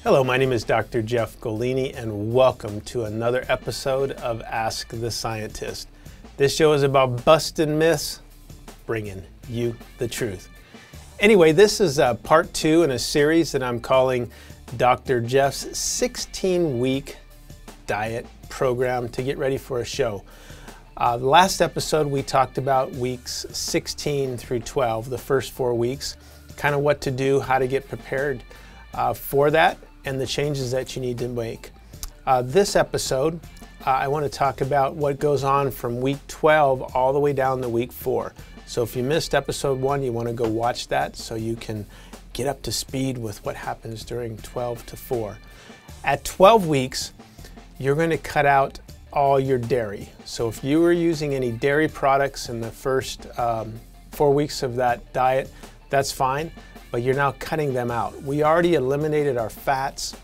Hello, my name is Dr. Jeff Golini, and welcome to another episode of Ask the Scientist. This show is about busting myths, bringing you the truth. Anyway, this is part 2 in a series that I'm calling Dr. Jeff's 16-week diet program to get ready for a show. The last episode we talked about weeks 16 through 12, the first 4 weeks, kind of what to do, how to get prepared for that, and the changes that you need to make. This episode, I want to talk about what goes on from week 12 all the way down to week 4. So if you missed episode 1, you want to go watch that so you can get up to speed with what happens during 12 to 4. At 12 weeks, you're going to cut out all your dairy. So if you were using any dairy products in the first 4 weeks of that diet, that's fine, but you're now cutting them out. We already eliminated our fats.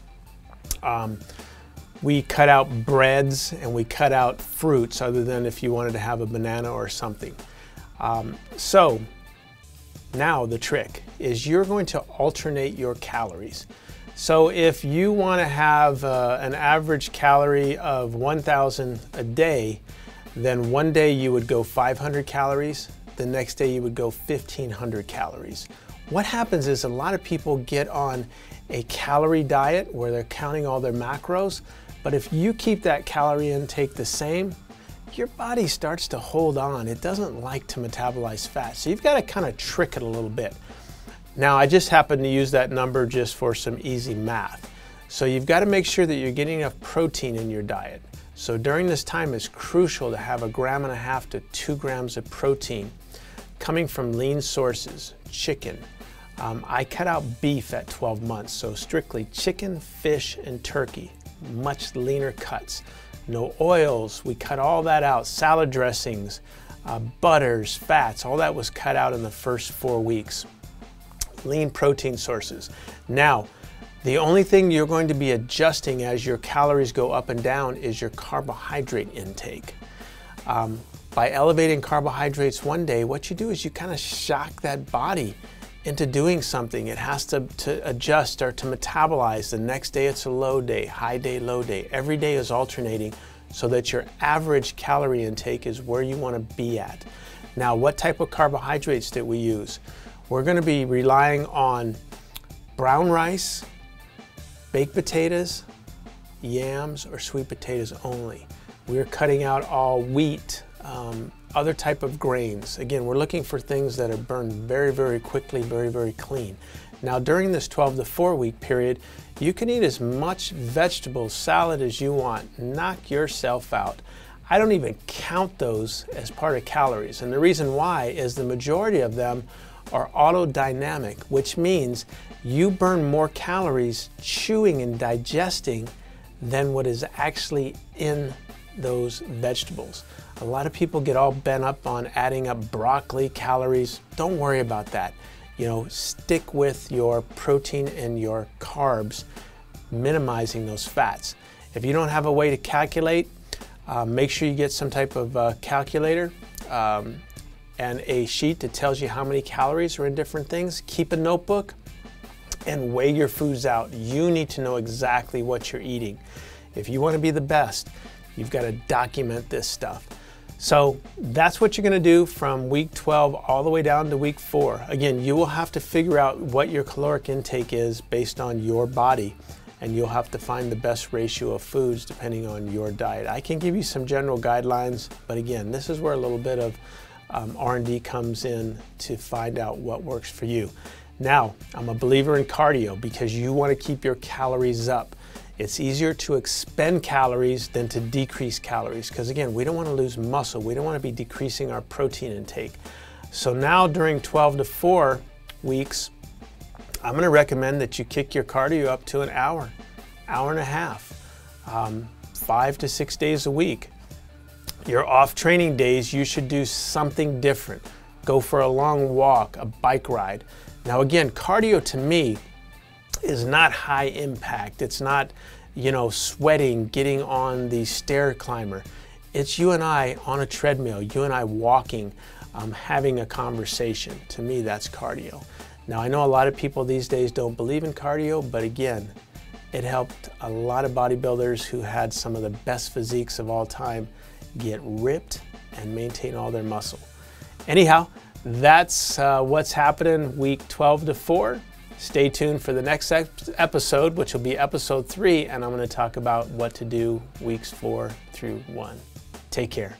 We cut out breads and we cut out fruits, other than if you wanted to have a banana or something. So now the trick is you're going to alternate your calories. So if you want to have an average calorie of 1,000 a day, then one day you would go 500 calories, the next day you would go 1,500 calories. What happens is a lot of people get on a calorie diet where they're counting all their macros, but if you keep that calorie intake the same, your body starts to hold on. It doesn't like to metabolize fat, so you've got to kind of trick it a little bit. Now, I just happen to use that number just for some easy math. So you've got to make sure that you're getting enough protein in your diet. So during this time, it's crucial to have 1.5 grams to 2 grams of protein coming from lean sources, chicken. I cut out beef at 12 months, so strictly chicken, fish, and turkey, much leaner cuts. No oils, we cut all that out. Salad dressings, butters, fats, all that was cut out in the first 4 weeks. Lean protein sources. Now, the only thing you're going to be adjusting as your calories go up and down is your carbohydrate intake. By elevating carbohydrates one day, what you do is you kind of shock that body into doing something. It has to adjust or to metabolize. The next day it's a low day, high day, low day. Every day is alternating so that your average calorie intake is where you want to be at. Now, what type of carbohydrates did we use? We're going to be relying on brown rice, baked potatoes, yams, or sweet potatoes only. We're cutting out all wheat, other type of grains. Again, we're looking for things that are burned very, very quickly, very, very clean. Now, during this 12 to 4 week period, you can eat as much vegetable salad as you want. Knock yourself out. I don't even count those as part of calories. And the reason why is the majority of them are autodynamic, which means you burn more calories chewing and digesting than what is actually in those vegetables. A lot of people get all bent up on adding up broccoli calories. Don't worry about that. You know, stick with your protein and your carbs, minimizing those fats. If you don't have a way to calculate, make sure you get some type of calculator and a sheet that tells you how many calories are in different things. Keep a notebook and weigh your foods out. You need to know exactly what you're eating. If you want to be the best, you've got to document this stuff. So that's what you're going to do from week 12 all the way down to week 4. Again, you will have to figure out what your caloric intake is based on your body, and you'll have to find the best ratio of foods depending on your diet. I can give you some general guidelines, but again, this is where a little bit of R&D comes in to find out what works for you. Now, I'm a believer in cardio because you want to keep your calories up. It's easier to expend calories than to decrease calories because, again, we don't want to lose muscle. We don't want to be decreasing our protein intake. So now during 12 to 4 weeks, I'm going to recommend that you kick your cardio up to an hour, hour and a half, 5 to 6 days a week. Your off training days, you should do something different. Go for a long walk, a bike ride. Now again, cardio to me is not high impact. It's not, you know, sweating, getting on the stair climber. It's you and I on a treadmill, you and I walking, having a conversation. To me, that's cardio. Now, I know a lot of people these days don't believe in cardio, but again, It helped a lot of bodybuilders who had some of the best physiques of all time get ripped and maintain all their muscle. Anyhow, that's what's happening week 12 to 4. Stay tuned for the next episode, which will be episode 3, and I'm going to talk about what to do weeks 4 through 1. Take care.